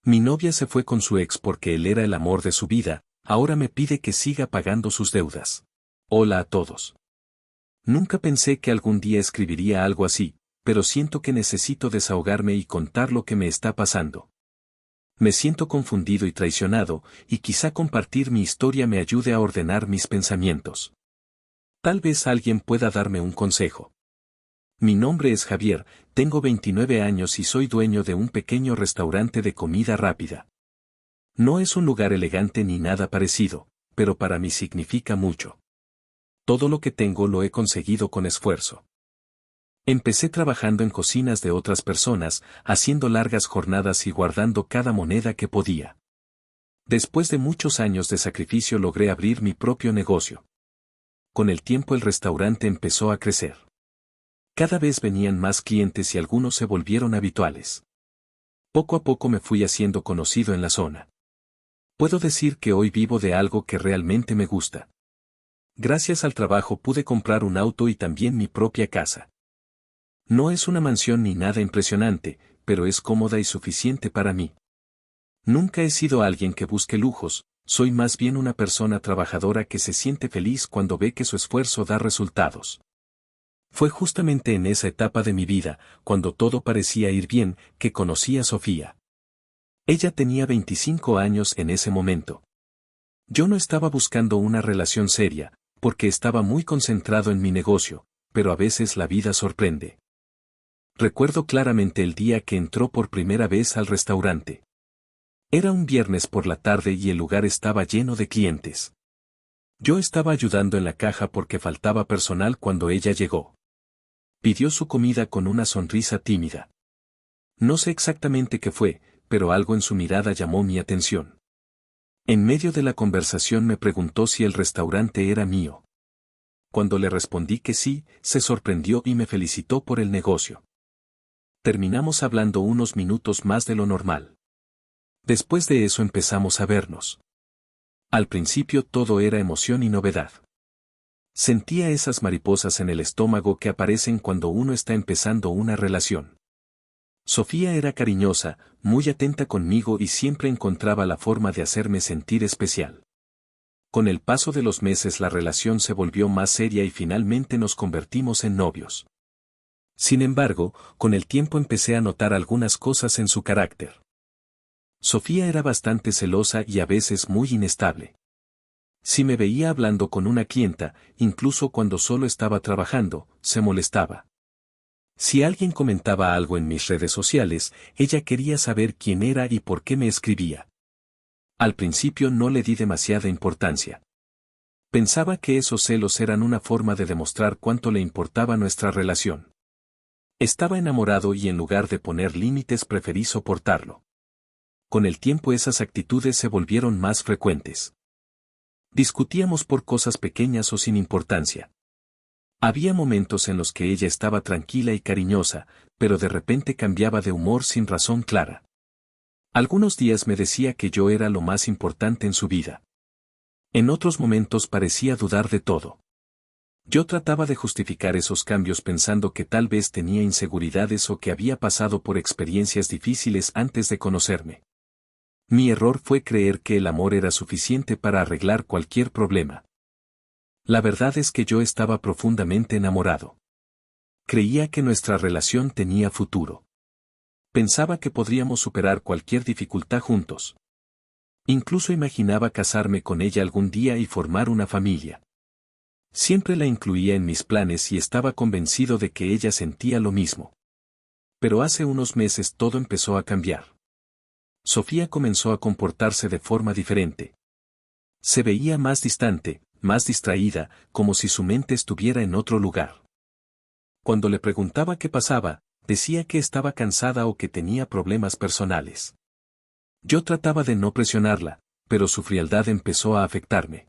Mi novia se fue con su ex porque él era el amor de su vida, ahora me pide que siga pagando sus deudas. Hola a todos. Nunca pensé que algún día escribiría algo así, pero siento que necesito desahogarme y contar lo que me está pasando. Me siento confundido y traicionado, y quizá compartir mi historia me ayude a ordenar mis pensamientos. Tal vez alguien pueda darme un consejo. Mi nombre es Javier, tengo 29 años y soy dueño de un pequeño restaurante de comida rápida. No es un lugar elegante ni nada parecido, pero para mí significa mucho. Todo lo que tengo lo he conseguido con esfuerzo. Empecé trabajando en cocinas de otras personas, haciendo largas jornadas y guardando cada moneda que podía. Después de muchos años de sacrificio logré abrir mi propio negocio. Con el tiempo el restaurante empezó a crecer. Cada vez venían más clientes y algunos se volvieron habituales. Poco a poco me fui haciendo conocido en la zona. Puedo decir que hoy vivo de algo que realmente me gusta. Gracias al trabajo pude comprar un auto y también mi propia casa. No es una mansión ni nada impresionante, pero es cómoda y suficiente para mí. Nunca he sido alguien que busque lujos, soy más bien una persona trabajadora que se siente feliz cuando ve que su esfuerzo da resultados. Fue justamente en esa etapa de mi vida, cuando todo parecía ir bien, que conocí a Sofía. Ella tenía 25 años en ese momento. Yo no estaba buscando una relación seria, porque estaba muy concentrado en mi negocio, pero a veces la vida sorprende. Recuerdo claramente el día que entró por primera vez al restaurante. Era un viernes por la tarde y el lugar estaba lleno de clientes. Yo estaba ayudando en la caja porque faltaba personal cuando ella llegó. Pidió su comida con una sonrisa tímida. No sé exactamente qué fue, pero algo en su mirada llamó mi atención. En medio de la conversación me preguntó si el restaurante era mío. Cuando le respondí que sí, se sorprendió y me felicitó por el negocio. Terminamos hablando unos minutos más de lo normal. Después de eso empezamos a vernos. Al principio todo era emoción y novedad. Sentía esas mariposas en el estómago que aparecen cuando uno está empezando una relación. Sofía era cariñosa, muy atenta conmigo y siempre encontraba la forma de hacerme sentir especial. Con el paso de los meses la relación se volvió más seria y finalmente nos convertimos en novios. Sin embargo, con el tiempo empecé a notar algunas cosas en su carácter. Sofía era bastante celosa y a veces muy inestable. Si me veía hablando con una clienta, incluso cuando solo estaba trabajando, se molestaba. Si alguien comentaba algo en mis redes sociales, ella quería saber quién era y por qué me escribía. Al principio no le di demasiada importancia. Pensaba que esos celos eran una forma de demostrar cuánto le importaba nuestra relación. Estaba enamorado y en lugar de poner límites preferí soportarlo. Con el tiempo esas actitudes se volvieron más frecuentes. Discutíamos por cosas pequeñas o sin importancia. Había momentos en los que ella estaba tranquila y cariñosa, pero de repente cambiaba de humor sin razón clara. Algunos días me decía que yo era lo más importante en su vida. En otros momentos parecía dudar de todo. Yo trataba de justificar esos cambios pensando que tal vez tenía inseguridades o que había pasado por experiencias difíciles antes de conocerme. Mi error fue creer que el amor era suficiente para arreglar cualquier problema. La verdad es que yo estaba profundamente enamorado. Creía que nuestra relación tenía futuro. Pensaba que podríamos superar cualquier dificultad juntos. Incluso imaginaba casarme con ella algún día y formar una familia. Siempre la incluía en mis planes y estaba convencido de que ella sentía lo mismo. Pero hace unos meses todo empezó a cambiar. Sofía comenzó a comportarse de forma diferente. Se veía más distante, más distraída, como si su mente estuviera en otro lugar. Cuando le preguntaba qué pasaba, decía que estaba cansada o que tenía problemas personales. Yo trataba de no presionarla, pero su frialdad empezó a afectarme.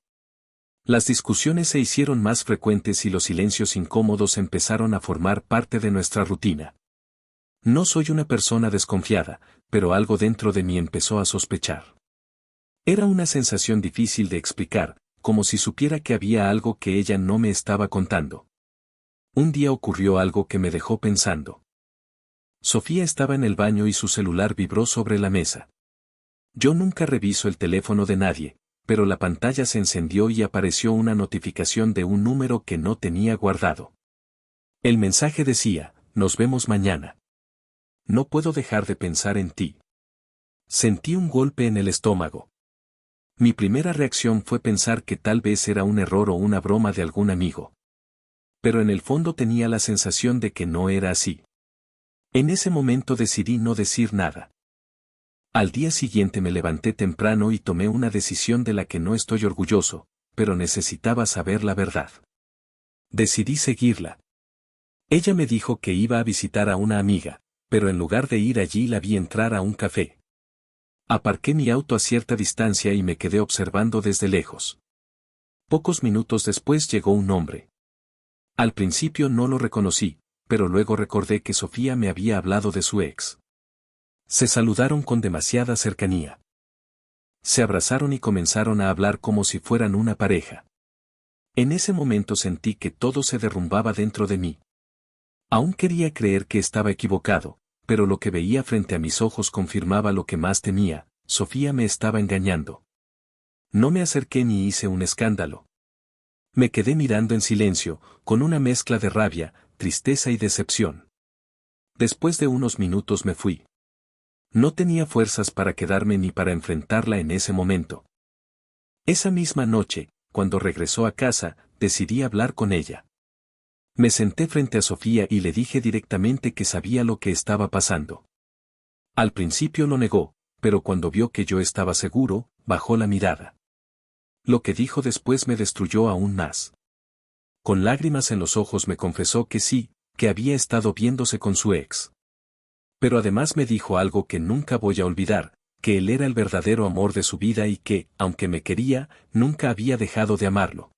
Las discusiones se hicieron más frecuentes y los silencios incómodos empezaron a formar parte de nuestra rutina. No soy una persona desconfiada, pero algo dentro de mí empezó a sospechar. Era una sensación difícil de explicar, como si supiera que había algo que ella no me estaba contando. Un día ocurrió algo que me dejó pensando. Sofía estaba en el baño y su celular vibró sobre la mesa. Yo nunca reviso el teléfono de nadie, pero la pantalla se encendió y apareció una notificación de un número que no tenía guardado. El mensaje decía, nos vemos mañana. No puedo dejar de pensar en ti. Sentí un golpe en el estómago. Mi primera reacción fue pensar que tal vez era un error o una broma de algún amigo. Pero en el fondo tenía la sensación de que no era así. En ese momento decidí no decir nada. Al día siguiente me levanté temprano y tomé una decisión de la que no estoy orgulloso, pero necesitaba saber la verdad. Decidí seguirla. Ella me dijo que iba a visitar a una amiga, pero en lugar de ir allí la vi entrar a un café. Aparqué mi auto a cierta distancia y me quedé observando desde lejos. Pocos minutos después llegó un hombre. Al principio no lo reconocí, pero luego recordé que Sofía me había hablado de su ex. Se saludaron con demasiada cercanía. Se abrazaron y comenzaron a hablar como si fueran una pareja. En ese momento sentí que todo se derrumbaba dentro de mí. Aún quería creer que estaba equivocado, pero lo que veía frente a mis ojos confirmaba lo que más temía: Sofía me estaba engañando. No me acerqué ni hice un escándalo. Me quedé mirando en silencio, con una mezcla de rabia, tristeza y decepción. Después de unos minutos me fui. No tenía fuerzas para quedarme ni para enfrentarla en ese momento. Esa misma noche, cuando regresó a casa, decidí hablar con ella. Me senté frente a Sofía y le dije directamente que sabía lo que estaba pasando. Al principio lo negó, pero cuando vio que yo estaba seguro, bajó la mirada. Lo que dijo después me destruyó aún más. Con lágrimas en los ojos me confesó que sí, que había estado viéndose con su ex. Pero además me dijo algo que nunca voy a olvidar, que él era el verdadero amor de su vida y que, aunque me quería, nunca había dejado de amarlo.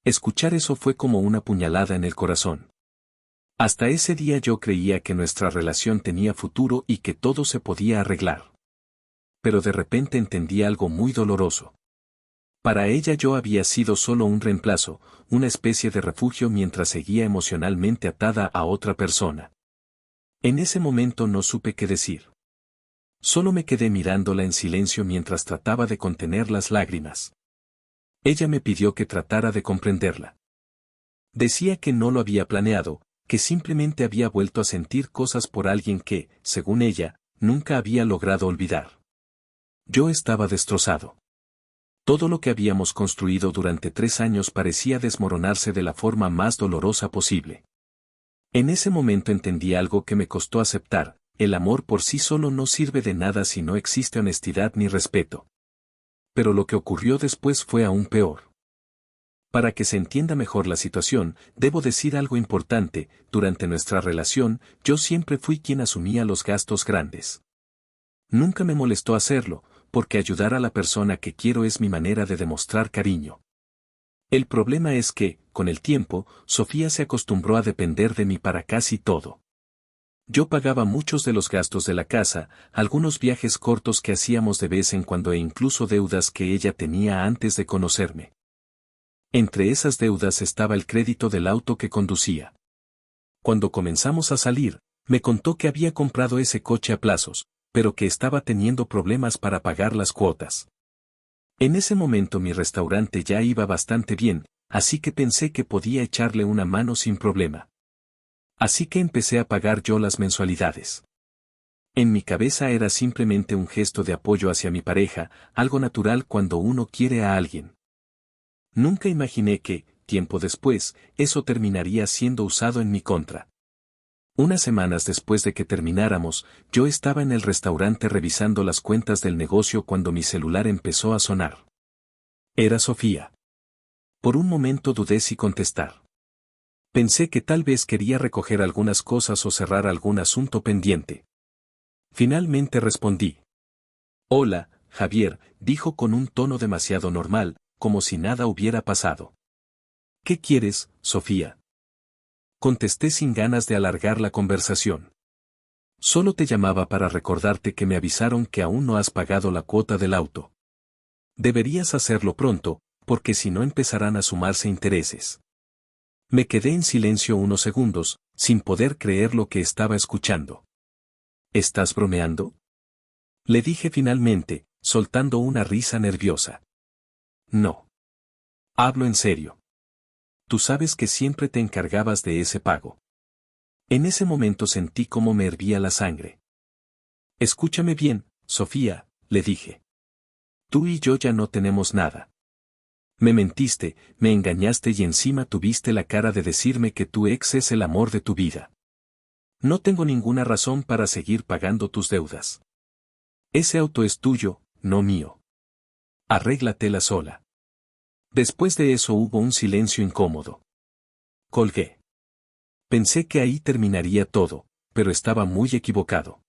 Escuchar eso fue como una puñalada en el corazón. Hasta ese día yo creía que nuestra relación tenía futuro y que todo se podía arreglar. Pero de repente entendí algo muy doloroso. Para ella yo había sido solo un reemplazo, una especie de refugio mientras seguía emocionalmente atada a otra persona. En ese momento no supe qué decir. Solo me quedé mirándola en silencio mientras trataba de contener las lágrimas. Ella me pidió que tratara de comprenderla. Decía que no lo había planeado, que simplemente había vuelto a sentir cosas por alguien que, según ella, nunca había logrado olvidar. Yo estaba destrozado. Todo lo que habíamos construido durante 3 años parecía desmoronarse de la forma más dolorosa posible. En ese momento entendí algo que me costó aceptar: el amor por sí solo no sirve de nada si no existe honestidad ni respeto. Pero lo que ocurrió después fue aún peor. Para que se entienda mejor la situación, debo decir algo importante: durante nuestra relación, yo siempre fui quien asumía los gastos grandes. Nunca me molestó hacerlo, porque ayudar a la persona que quiero es mi manera de demostrar cariño. El problema es que, con el tiempo, Sofía se acostumbró a depender de mí para casi todo. Yo pagaba muchos de los gastos de la casa, algunos viajes cortos que hacíamos de vez en cuando e incluso deudas que ella tenía antes de conocerme. Entre esas deudas estaba el crédito del auto que conducía. Cuando comenzamos a salir, me contó que había comprado ese coche a plazos, pero que estaba teniendo problemas para pagar las cuotas. En ese momento mi restaurante ya iba bastante bien, así que pensé que podía echarle una mano sin problema. Así que empecé a pagar yo las mensualidades. En mi cabeza era simplemente un gesto de apoyo hacia mi pareja, algo natural cuando uno quiere a alguien. Nunca imaginé que, tiempo después, eso terminaría siendo usado en mi contra. Unas semanas después de que termináramos, yo estaba en el restaurante revisando las cuentas del negocio cuando mi celular empezó a sonar. Era Sofía. Por un momento dudé si contestar. Pensé que tal vez quería recoger algunas cosas o cerrar algún asunto pendiente. Finalmente respondí. Hola, Javier, dijo con un tono demasiado normal, como si nada hubiera pasado. ¿Qué quieres, Sofía? Contesté sin ganas de alargar la conversación. Solo te llamaba para recordarte que me avisaron que aún no has pagado la cuota del auto. Deberías hacerlo pronto, porque si no empezarán a sumarse intereses. Me quedé en silencio unos segundos, sin poder creer lo que estaba escuchando. ¿Estás bromeando? Le dije finalmente, soltando una risa nerviosa. No. Hablo en serio. Tú sabes que siempre te encargabas de ese pago. En ese momento sentí cómo me hervía la sangre. Escúchame bien, Sofía, le dije. Tú y yo ya no tenemos nada. Me mentiste, me engañaste y encima tuviste la cara de decirme que tu ex es el amor de tu vida. No tengo ninguna razón para seguir pagando tus deudas. Ese auto es tuyo, no mío. Arréglatela sola. Después de eso hubo un silencio incómodo. Colgué. Pensé que ahí terminaría todo, pero estaba muy equivocado.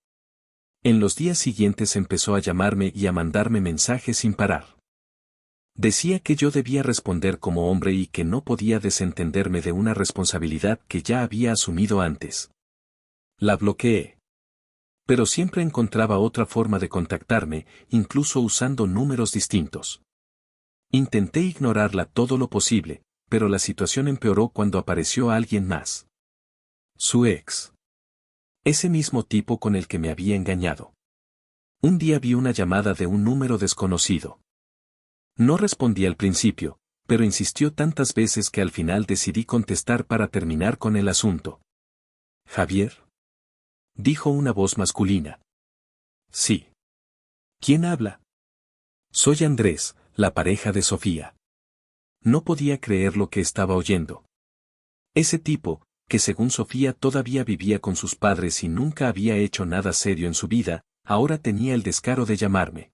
En los días siguientes empezó a llamarme y a mandarme mensajes sin parar. Decía que yo debía responder como hombre y que no podía desentenderme de una responsabilidad que ya había asumido antes. La bloqueé. Pero siempre encontraba otra forma de contactarme, incluso usando números distintos. Intenté ignorarla todo lo posible, pero la situación empeoró cuando apareció alguien más. Su ex. Ese mismo tipo con el que me había engañado. Un día vi una llamada de un número desconocido. No respondí al principio, pero insistió tantas veces que al final decidí contestar para terminar con el asunto. ¿Javier? Dijo una voz masculina. Sí. ¿Quién habla? Soy Andrés, la pareja de Sofía. No podía creer lo que estaba oyendo. Ese tipo, que según Sofía todavía vivía con sus padres y nunca había hecho nada serio en su vida, ahora tenía el descaro de llamarme.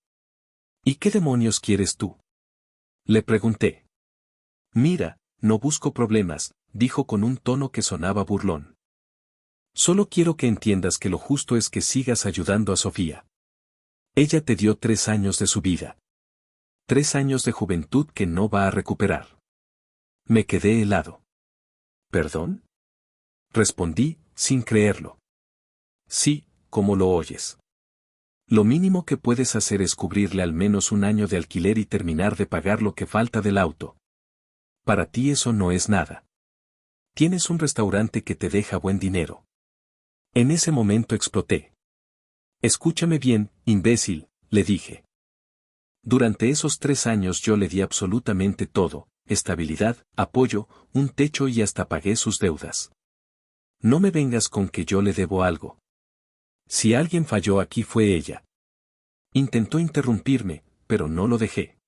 ¿Y qué demonios quieres tú? Le pregunté. Mira, no busco problemas, dijo con un tono que sonaba burlón. Solo quiero que entiendas que lo justo es que sigas ayudando a Sofía. Ella te dio 3 años de su vida. 3 años de juventud que no va a recuperar. Me quedé helado. ¿Perdón? Respondí, sin creerlo. Sí, como lo oyes. Lo mínimo que puedes hacer es cubrirle al menos 1 año de alquiler y terminar de pagar lo que falta del auto. Para ti eso no es nada. Tienes un restaurante que te deja buen dinero. En ese momento exploté. Escúchame bien, imbécil, le dije. Durante esos 3 años yo le di absolutamente todo, estabilidad, apoyo, un techo y hasta pagué sus deudas. No me vengas con que yo le debo algo. Si alguien falló aquí fue ella. Intentó interrumpirme, pero no lo dejé.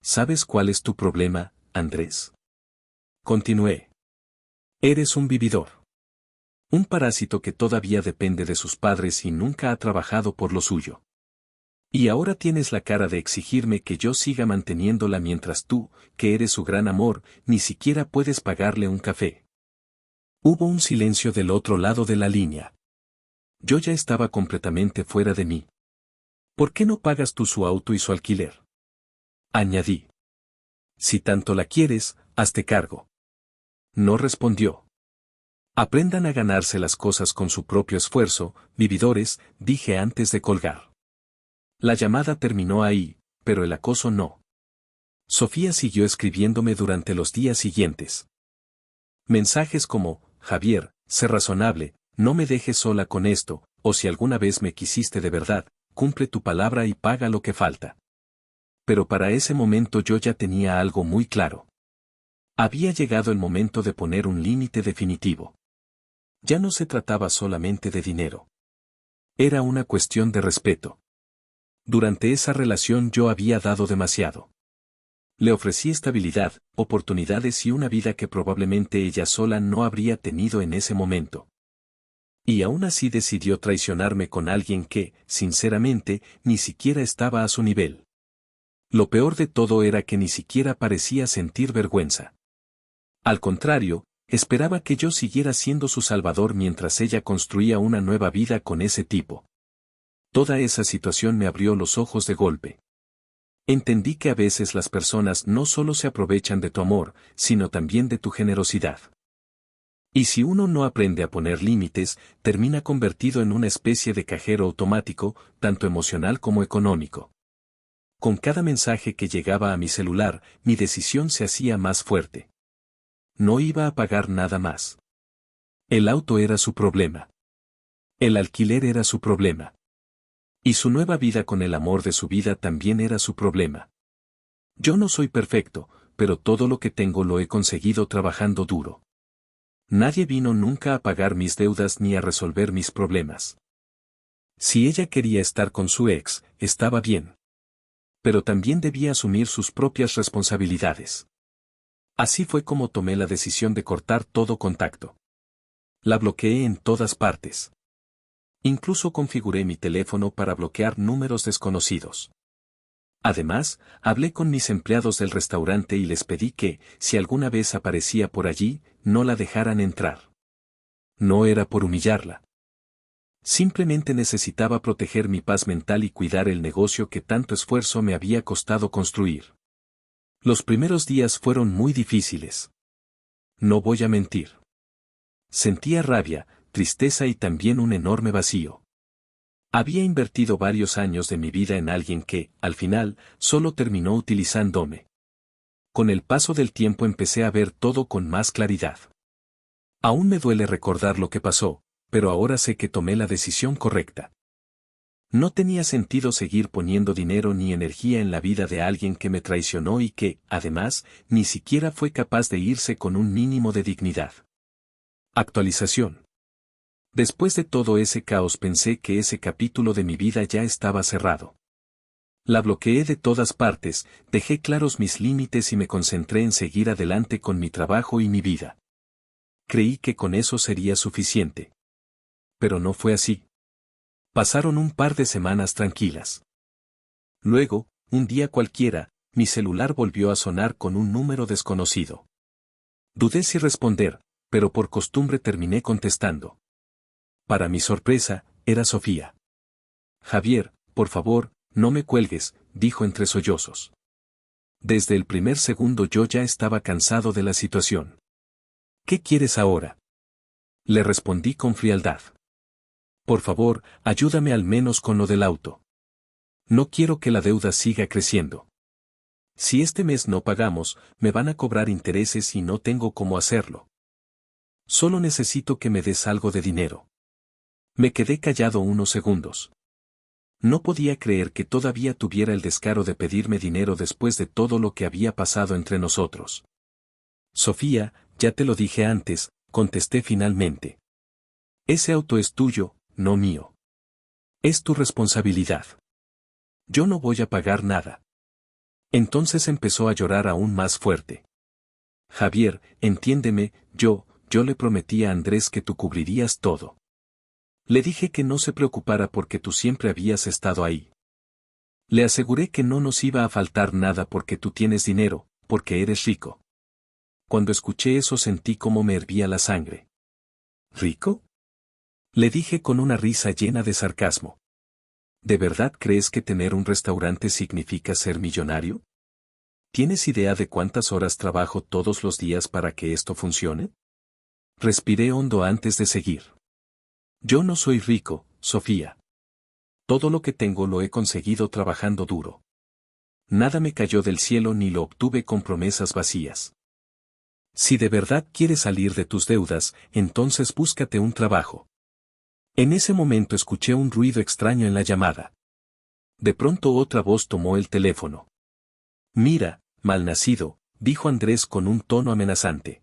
¿Sabes cuál es tu problema, Andrés? Continué. Eres un vividor. Un parásito que todavía depende de sus padres y nunca ha trabajado por lo suyo. Y ahora tienes la cara de exigirme que yo siga manteniéndola mientras tú, que eres su gran amor, ni siquiera puedes pagarle un café. Hubo un silencio del otro lado de la línea. Yo ya estaba completamente fuera de mí. ¿Por qué no pagas tú su auto y su alquiler? Añadí. Si tanto la quieres, hazte cargo. No respondió. Aprendan a ganarse las cosas con su propio esfuerzo, vividores, dije antes de colgar. La llamada terminó ahí, pero el acoso no. Sofía siguió escribiéndome durante los días siguientes. Mensajes como, Javier, sé razonable, no me dejes sola con esto, o si alguna vez me quisiste de verdad, cumple tu palabra y paga lo que falta. Pero para ese momento yo ya tenía algo muy claro. Había llegado el momento de poner un límite definitivo. Ya no se trataba solamente de dinero. Era una cuestión de respeto. Durante esa relación yo había dado demasiado. Le ofrecí estabilidad, oportunidades y una vida que probablemente ella sola no habría tenido en ese momento. Y aún así decidió traicionarme con alguien que, sinceramente, ni siquiera estaba a su nivel. Lo peor de todo era que ni siquiera parecía sentir vergüenza. Al contrario, esperaba que yo siguiera siendo su salvador mientras ella construía una nueva vida con ese tipo. Toda esa situación me abrió los ojos de golpe. Entendí que a veces las personas no solo se aprovechan de tu amor, sino también de tu generosidad. Y si uno no aprende a poner límites, termina convertido en una especie de cajero automático, tanto emocional como económico. Con cada mensaje que llegaba a mi celular, mi decisión se hacía más fuerte. No iba a pagar nada más. El auto era su problema. El alquiler era su problema. Y su nueva vida con el amor de su vida también era su problema. Yo no soy perfecto, pero todo lo que tengo lo he conseguido trabajando duro. Nadie vino nunca a pagar mis deudas ni a resolver mis problemas. Si ella quería estar con su ex, estaba bien. Pero también debía asumir sus propias responsabilidades. Así fue como tomé la decisión de cortar todo contacto. La bloqueé en todas partes. Incluso configuré mi teléfono para bloquear números desconocidos. Además, hablé con mis empleados del restaurante y les pedí que, si alguna vez aparecía por allí, no la dejaran entrar. No era por humillarla. Simplemente necesitaba proteger mi paz mental y cuidar el negocio que tanto esfuerzo me había costado construir. Los primeros días fueron muy difíciles. No voy a mentir. Sentía rabia, tristeza y también un enorme vacío. Había invertido varios años de mi vida en alguien que, al final, solo terminó utilizándome. Con el paso del tiempo empecé a ver todo con más claridad. Aún me duele recordar lo que pasó, pero ahora sé que tomé la decisión correcta. No tenía sentido seguir poniendo dinero ni energía en la vida de alguien que me traicionó y que, además, ni siquiera fue capaz de irse con un mínimo de dignidad. Actualización. Después de todo ese caos pensé que ese capítulo de mi vida ya estaba cerrado. La bloqueé de todas partes, dejé claros mis límites y me concentré en seguir adelante con mi trabajo y mi vida. Creí que con eso sería suficiente. Pero no fue así. Pasaron un par de semanas tranquilas. Luego, un día cualquiera, mi celular volvió a sonar con un número desconocido. Dudé si responder, pero por costumbre terminé contestando. Para mi sorpresa, era Sofía. Javier, por favor, no me cuelgues, dijo entre sollozos. Desde el primer segundo yo ya estaba cansado de la situación. ¿Qué quieres ahora? Le respondí con frialdad. Por favor, ayúdame al menos con lo del auto. No quiero que la deuda siga creciendo. Si este mes no pagamos, me van a cobrar intereses y no tengo cómo hacerlo. Solo necesito que me des algo de dinero. Me quedé callado unos segundos. No podía creer que todavía tuviera el descaro de pedirme dinero después de todo lo que había pasado entre nosotros. Sofía, ya te lo dije antes, contesté finalmente. Ese auto es tuyo, no mío. Es tu responsabilidad. Yo no voy a pagar nada. Entonces empezó a llorar aún más fuerte. Javier, entiéndeme, yo le prometí a Andrés que tú cubrirías todo. Le dije que no se preocupara porque tú siempre habías estado ahí. Le aseguré que no nos iba a faltar nada porque tú tienes dinero, porque eres rico. Cuando escuché eso sentí como me hervía la sangre. ¿Rico? Le dije con una risa llena de sarcasmo. ¿De verdad crees que tener un restaurante significa ser millonario? ¿Tienes idea de cuántas horas trabajo todos los días para que esto funcione? Respiré hondo antes de seguir. Yo no soy rico, Sofía. Todo lo que tengo lo he conseguido trabajando duro. Nada me cayó del cielo ni lo obtuve con promesas vacías. Si de verdad quieres salir de tus deudas, entonces búscate un trabajo. En ese momento escuché un ruido extraño en la llamada. De pronto otra voz tomó el teléfono. Mira, malnacido, dijo Andrés con un tono amenazante.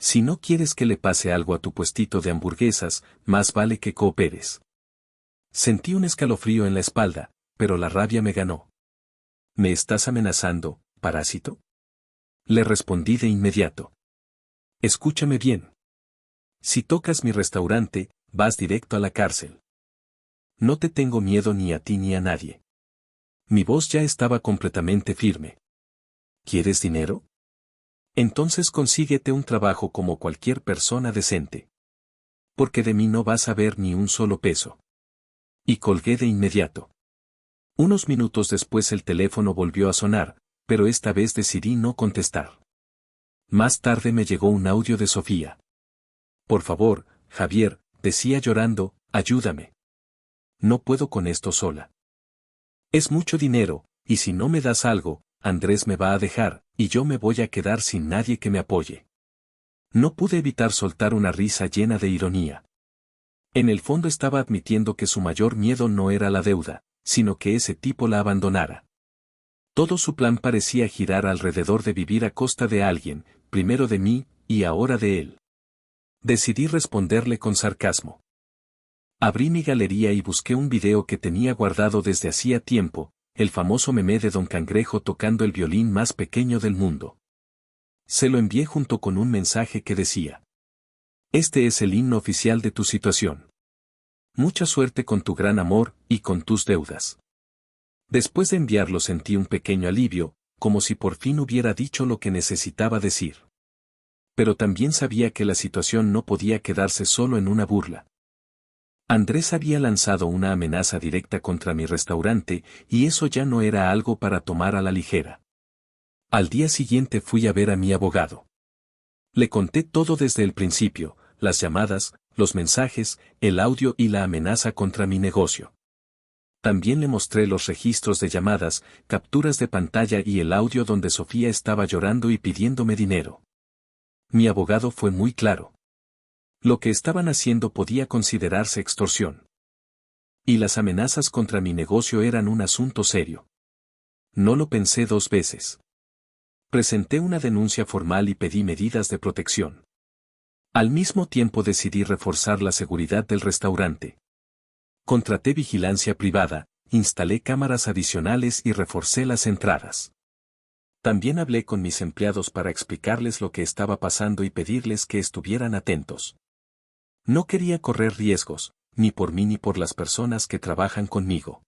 Si no quieres que le pase algo a tu puestito de hamburguesas, más vale que cooperes. Sentí un escalofrío en la espalda, pero la rabia me ganó. ¿Me estás amenazando, parásito? Le respondí de inmediato. Escúchame bien. Si tocas mi restaurante, vas directo a la cárcel. No te tengo miedo ni a ti ni a nadie. Mi voz ya estaba completamente firme. ¿Quieres dinero? Entonces consíguete un trabajo como cualquier persona decente. Porque de mí no vas a ver ni un solo peso. Y colgué de inmediato. Unos minutos después el teléfono volvió a sonar, pero esta vez decidí no contestar. Más tarde me llegó un audio de Sofía. Por favor, Javier, decía llorando, ayúdame. No puedo con esto sola. Es mucho dinero, y si no me das algo, Andrés me va a dejar, y yo me voy a quedar sin nadie que me apoye. No pude evitar soltar una risa llena de ironía. En el fondo estaba admitiendo que su mayor miedo no era la deuda, sino que ese tipo la abandonara. Todo su plan parecía girar alrededor de vivir a costa de alguien, primero de mí, y ahora de él. Decidí responderle con sarcasmo. Abrí mi galería y busqué un video que tenía guardado desde hacía tiempo, el famoso meme de Don Cangrejo tocando el violín más pequeño del mundo. Se lo envié junto con un mensaje que decía: este es el himno oficial de tu situación. Mucha suerte con tu gran amor y con tus deudas. Después de enviarlo sentí un pequeño alivio, como si por fin hubiera dicho lo que necesitaba decir. Pero también sabía que la situación no podía quedarse solo en una burla. Andrés había lanzado una amenaza directa contra mi restaurante, y eso ya no era algo para tomar a la ligera. Al día siguiente fui a ver a mi abogado. Le conté todo desde el principio, las llamadas, los mensajes, el audio y la amenaza contra mi negocio. También le mostré los registros de llamadas, capturas de pantalla y el audio donde Sofía estaba llorando y pidiéndome dinero. Mi abogado fue muy claro. Lo que estaban haciendo podía considerarse extorsión. Y las amenazas contra mi negocio eran un asunto serio. No lo pensé dos veces. Presenté una denuncia formal y pedí medidas de protección. Al mismo tiempo decidí reforzar la seguridad del restaurante. Contraté vigilancia privada, instalé cámaras adicionales y reforcé las entradas. También hablé con mis empleados para explicarles lo que estaba pasando y pedirles que estuvieran atentos. No quería correr riesgos, ni por mí ni por las personas que trabajan conmigo.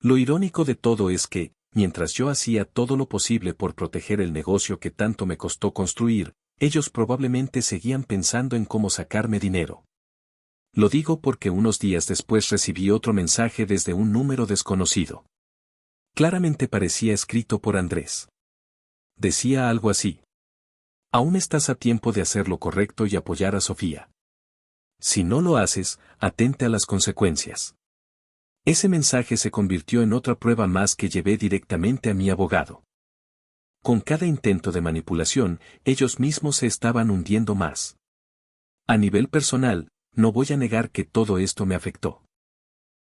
Lo irónico de todo es que, mientras yo hacía todo lo posible por proteger el negocio que tanto me costó construir, ellos probablemente seguían pensando en cómo sacarme dinero. Lo digo porque unos días después recibí otro mensaje desde un número desconocido. Claramente parecía escrito por Andrés. Decía algo así: aún estás a tiempo de hacer lo correcto y apoyar a Sofía. Si no lo haces, atente a las consecuencias. Ese mensaje se convirtió en otra prueba más que llevé directamente a mi abogado. Con cada intento de manipulación, ellos mismos se estaban hundiendo más. A nivel personal, no voy a negar que todo esto me afectó.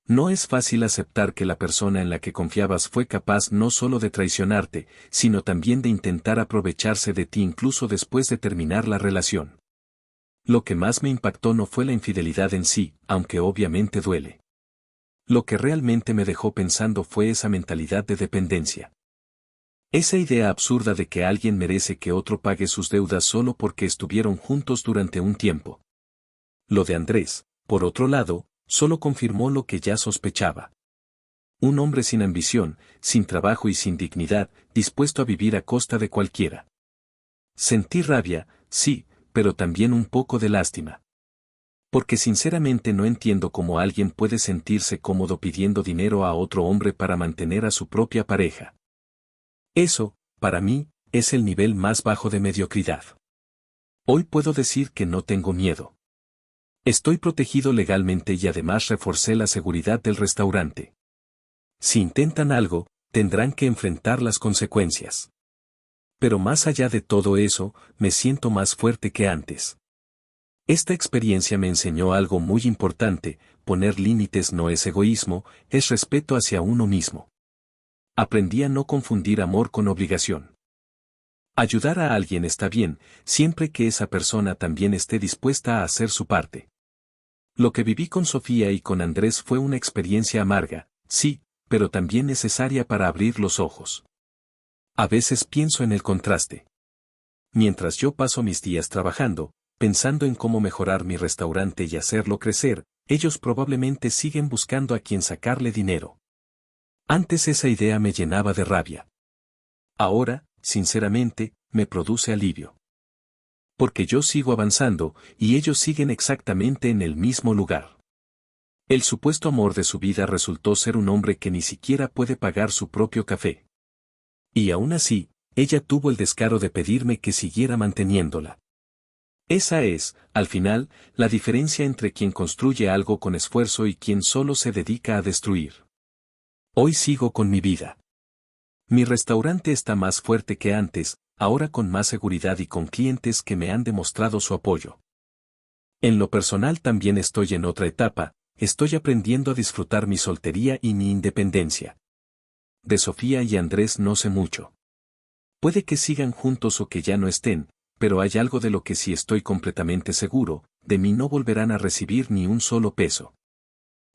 No es fácil aceptar que la persona en la que confiabas fue capaz no solo de traicionarte, sino también de intentar aprovecharse de ti incluso después de terminar la relación. Lo que más me impactó no fue la infidelidad en sí, aunque obviamente duele. Lo que realmente me dejó pensando fue esa mentalidad de dependencia. Esa idea absurda de que alguien merece que otro pague sus deudas solo porque estuvieron juntos durante un tiempo. Lo de Andrés, por otro lado, solo confirmó lo que ya sospechaba. Un hombre sin ambición, sin trabajo y sin dignidad, dispuesto a vivir a costa de cualquiera. Sentí rabia, sí, pero también un poco de lástima. Porque sinceramente no entiendo cómo alguien puede sentirse cómodo pidiendo dinero a otro hombre para mantener a su propia pareja. Eso, para mí, es el nivel más bajo de mediocridad. Hoy puedo decir que no tengo miedo. Estoy protegido legalmente y además reforcé la seguridad del restaurante. Si intentan algo, tendrán que enfrentar las consecuencias. Pero más allá de todo eso, me siento más fuerte que antes. Esta experiencia me enseñó algo muy importante: poner límites no es egoísmo, es respeto hacia uno mismo. Aprendí a no confundir amor con obligación. Ayudar a alguien está bien, siempre que esa persona también esté dispuesta a hacer su parte. Lo que viví con Sofía y con Andrés fue una experiencia amarga, sí, pero también necesaria para abrir los ojos. A veces pienso en el contraste. Mientras yo paso mis días trabajando, pensando en cómo mejorar mi restaurante y hacerlo crecer, ellos probablemente siguen buscando a quien sacarle dinero. Antes esa idea me llenaba de rabia. Ahora, sinceramente, me produce alivio. Porque yo sigo avanzando, y ellos siguen exactamente en el mismo lugar. El supuesto amor de su vida resultó ser un hombre que ni siquiera puede pagar su propio café. Y aún así, ella tuvo el descaro de pedirme que siguiera manteniéndola. Esa es, al final, la diferencia entre quien construye algo con esfuerzo y quien solo se dedica a destruir. Hoy sigo con mi vida. Mi restaurante está más fuerte que antes, ahora con más seguridad y con clientes que me han demostrado su apoyo. En lo personal también estoy en otra etapa, estoy aprendiendo a disfrutar mi soltería y mi independencia. De Sofía y Andrés no sé mucho. Puede que sigan juntos o que ya no estén, pero hay algo de lo que sí estoy completamente seguro, de mí no volverán a recibir ni un solo peso.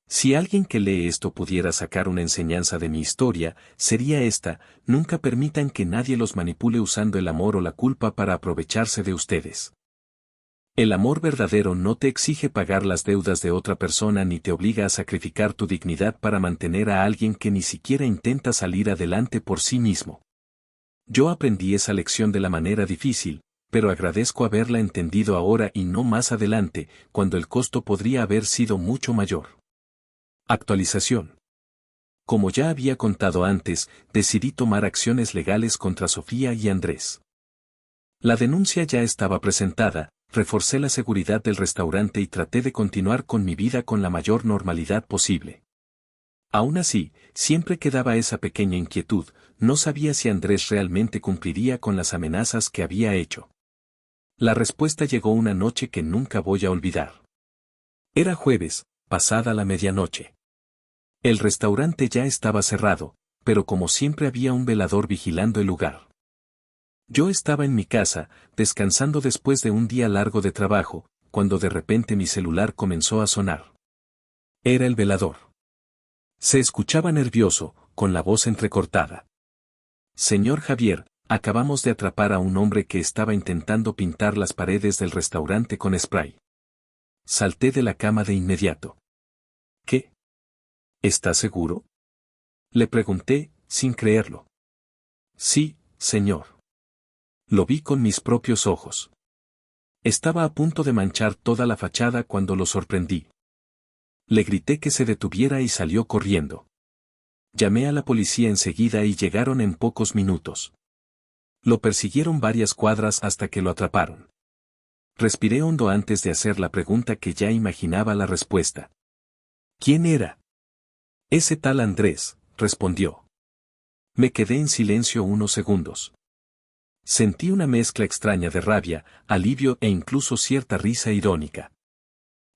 Si alguien que lee esto pudiera sacar una enseñanza de mi historia, sería esta: nunca permitan que nadie los manipule usando el amor o la culpa para aprovecharse de ustedes. El amor verdadero no te exige pagar las deudas de otra persona ni te obliga a sacrificar tu dignidad para mantener a alguien que ni siquiera intenta salir adelante por sí mismo. Yo aprendí esa lección de la manera difícil, pero agradezco haberla entendido ahora y no más adelante, cuando el costo podría haber sido mucho mayor. Actualización. Como ya había contado antes, decidí tomar acciones legales contra Sofía y Andrés. La denuncia ya estaba presentada, reforcé la seguridad del restaurante y traté de continuar con mi vida con la mayor normalidad posible. Aún así, siempre quedaba esa pequeña inquietud: no sabía si Andrés realmente cumpliría con las amenazas que había hecho. La respuesta llegó una noche que nunca voy a olvidar. Era jueves, pasada la medianoche. El restaurante ya estaba cerrado, pero como siempre había un velador vigilando el lugar. Yo estaba en mi casa, descansando después de un día largo de trabajo, cuando de repente mi celular comenzó a sonar. Era el velador. Se escuchaba nervioso, con la voz entrecortada. Señor Javier, acabamos de atrapar a un hombre que estaba intentando pintar las paredes del restaurante con spray. Salté de la cama de inmediato. ¿Qué? ¿Está seguro? Le pregunté, sin creerlo. Sí, señor. Lo vi con mis propios ojos. Estaba a punto de manchar toda la fachada cuando lo sorprendí. Le grité que se detuviera y salió corriendo. Llamé a la policía enseguida y llegaron en pocos minutos. Lo persiguieron varias cuadras hasta que lo atraparon. Respiré hondo antes de hacer la pregunta que ya imaginaba la respuesta. ¿Quién era? Ese tal Andrés, respondió. Me quedé en silencio unos segundos. Sentí una mezcla extraña de rabia, alivio e incluso cierta risa irónica.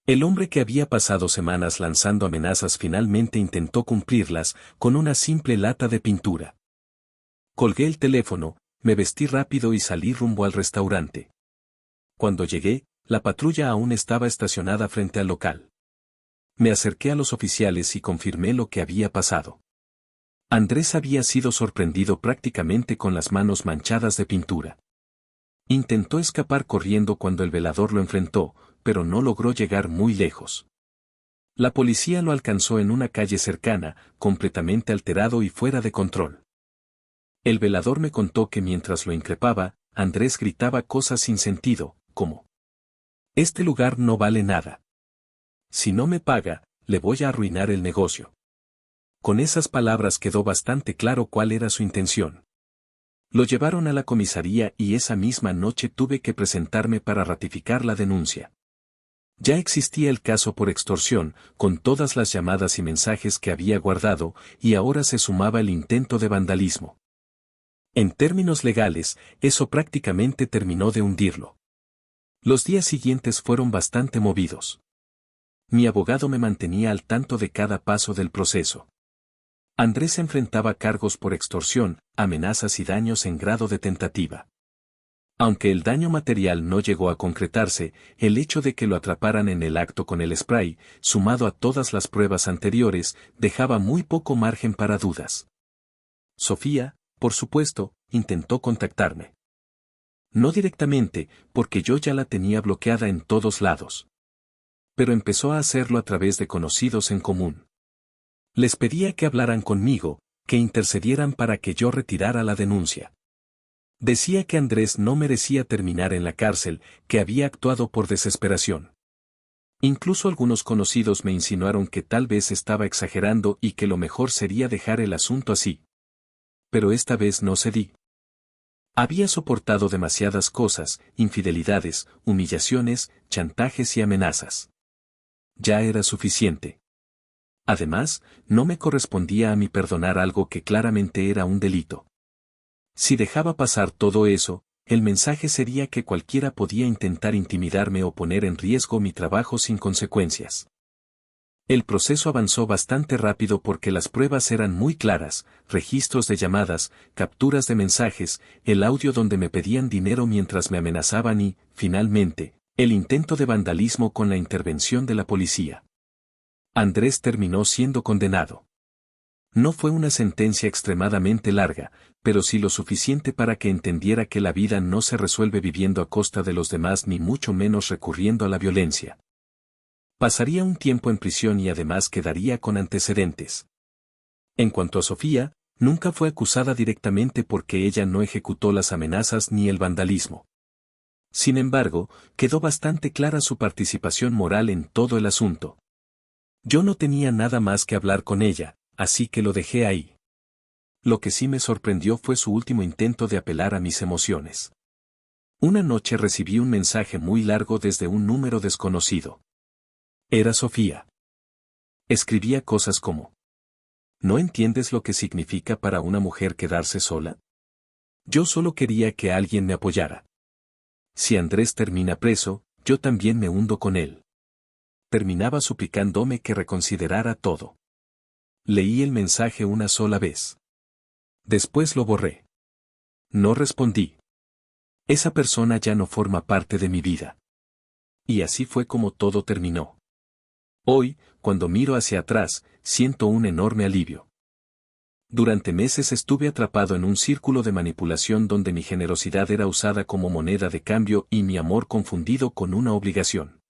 El hombre que había pasado semanas lanzando amenazas finalmente intentó cumplirlas, con una simple lata de pintura. Colgué el teléfono, me vestí rápido y salí rumbo al restaurante. Cuando llegué, la patrulla aún estaba estacionada frente al local. Me acerqué a los oficiales y confirmé lo que había pasado. Andrés había sido sorprendido prácticamente con las manos manchadas de pintura. Intentó escapar corriendo cuando el velador lo enfrentó, pero no logró llegar muy lejos. La policía lo alcanzó en una calle cercana, completamente alterado y fuera de control. El velador me contó que mientras lo increpaba, Andrés gritaba cosas sin sentido, como: «Este lugar no vale nada. Si no me paga, le voy a arruinar el negocio». Con esas palabras quedó bastante claro cuál era su intención. Lo llevaron a la comisaría y esa misma noche tuve que presentarme para ratificar la denuncia. Ya existía el caso por extorsión, con todas las llamadas y mensajes que había guardado, y ahora se sumaba el intento de vandalismo. En términos legales, eso prácticamente terminó de hundirlo. Los días siguientes fueron bastante movidos. Mi abogado me mantenía al tanto de cada paso del proceso. Andrés enfrentaba cargos por extorsión, amenazas y daños en grado de tentativa. Aunque el daño material no llegó a concretarse, el hecho de que lo atraparan en el acto con el spray, sumado a todas las pruebas anteriores, dejaba muy poco margen para dudas. Sofía, por supuesto, intentó contactarme. No directamente, porque yo ya la tenía bloqueada en todos lados. Pero empezó a hacerlo a través de conocidos en común. Les pedía que hablaran conmigo, que intercedieran para que yo retirara la denuncia. Decía que Andrés no merecía terminar en la cárcel, que había actuado por desesperación. Incluso algunos conocidos me insinuaron que tal vez estaba exagerando y que lo mejor sería dejar el asunto así. Pero esta vez no cedí. Había soportado demasiadas cosas: infidelidades, humillaciones, chantajes y amenazas. Ya era suficiente. Además, no me correspondía a mí perdonar algo que claramente era un delito. Si dejaba pasar todo eso, el mensaje sería que cualquiera podía intentar intimidarme o poner en riesgo mi trabajo sin consecuencias. El proceso avanzó bastante rápido porque las pruebas eran muy claras: registros de llamadas, capturas de mensajes, el audio donde me pedían dinero mientras me amenazaban y, finalmente, el intento de vandalismo con la intervención de la policía. Andrés terminó siendo condenado. No fue una sentencia extremadamente larga, pero sí lo suficiente para que entendiera que la vida no se resuelve viviendo a costa de los demás ni mucho menos recurriendo a la violencia. Pasaría un tiempo en prisión y además quedaría con antecedentes. En cuanto a Sofía, nunca fue acusada directamente porque ella no ejecutó las amenazas ni el vandalismo. Sin embargo, quedó bastante clara su participación moral en todo el asunto. Yo no tenía nada más que hablar con ella, así que lo dejé ahí. Lo que sí me sorprendió fue su último intento de apelar a mis emociones. Una noche recibí un mensaje muy largo desde un número desconocido. Era Sofía. Escribía cosas como: ¿no entiendes lo que significa para una mujer quedarse sola? Yo solo quería que alguien me apoyara. Si Andrés termina preso, yo también me hundo con él. Terminaba suplicándome que reconsiderara todo. Leí el mensaje una sola vez. Después lo borré. No respondí. Esa persona ya no forma parte de mi vida. Y así fue como todo terminó. Hoy, cuando miro hacia atrás, siento un enorme alivio. Durante meses estuve atrapado en un círculo de manipulación donde mi generosidad era usada como moneda de cambio y mi amor confundido con una obligación.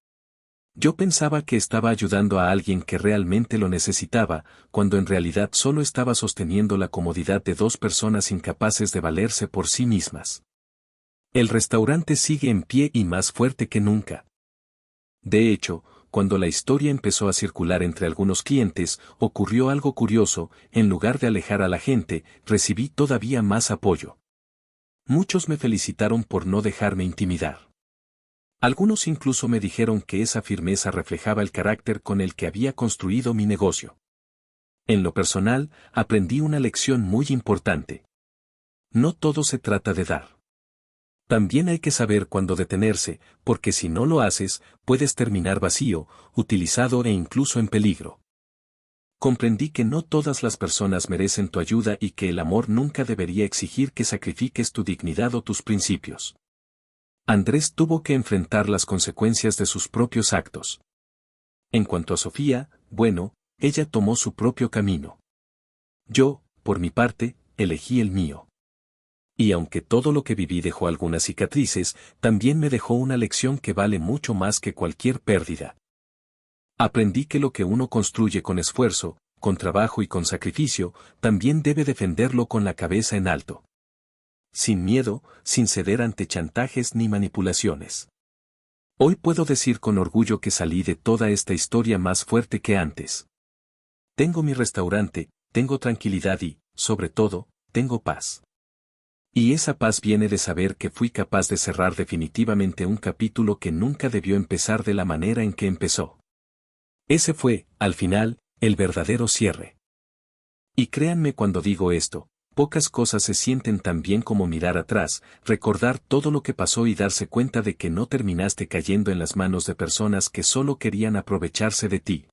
Yo pensaba que estaba ayudando a alguien que realmente lo necesitaba, cuando en realidad solo estaba sosteniendo la comodidad de dos personas incapaces de valerse por sí mismas. El restaurante sigue en pie y más fuerte que nunca. De hecho, cuando la historia empezó a circular entre algunos clientes, ocurrió algo curioso: en lugar de alejar a la gente, recibí todavía más apoyo. Muchos me felicitaron por no dejarme intimidar. Algunos incluso me dijeron que esa firmeza reflejaba el carácter con el que había construido mi negocio. En lo personal, aprendí una lección muy importante. No todo se trata de dar. También hay que saber cuándo detenerse, porque si no lo haces, puedes terminar vacío, utilizado e incluso en peligro. Comprendí que no todas las personas merecen tu ayuda y que el amor nunca debería exigir que sacrifiques tu dignidad o tus principios. Andrés tuvo que enfrentar las consecuencias de sus propios actos. En cuanto a Sofía, bueno, ella tomó su propio camino. Yo, por mi parte, elegí el mío. Y aunque todo lo que viví dejó algunas cicatrices, también me dejó una lección que vale mucho más que cualquier pérdida. Aprendí que lo que uno construye con esfuerzo, con trabajo y con sacrificio, también debe defenderlo con la cabeza en alto. Sin miedo, sin ceder ante chantajes ni manipulaciones. Hoy puedo decir con orgullo que salí de toda esta historia más fuerte que antes. Tengo mi restaurante, tengo tranquilidad y, sobre todo, tengo paz. Y esa paz viene de saber que fui capaz de cerrar definitivamente un capítulo que nunca debió empezar de la manera en que empezó. Ese fue, al final, el verdadero cierre. Y créanme cuando digo esto, pocas cosas se sienten tan bien como mirar atrás, recordar todo lo que pasó y darse cuenta de que no terminaste cayendo en las manos de personas que solo querían aprovecharse de ti.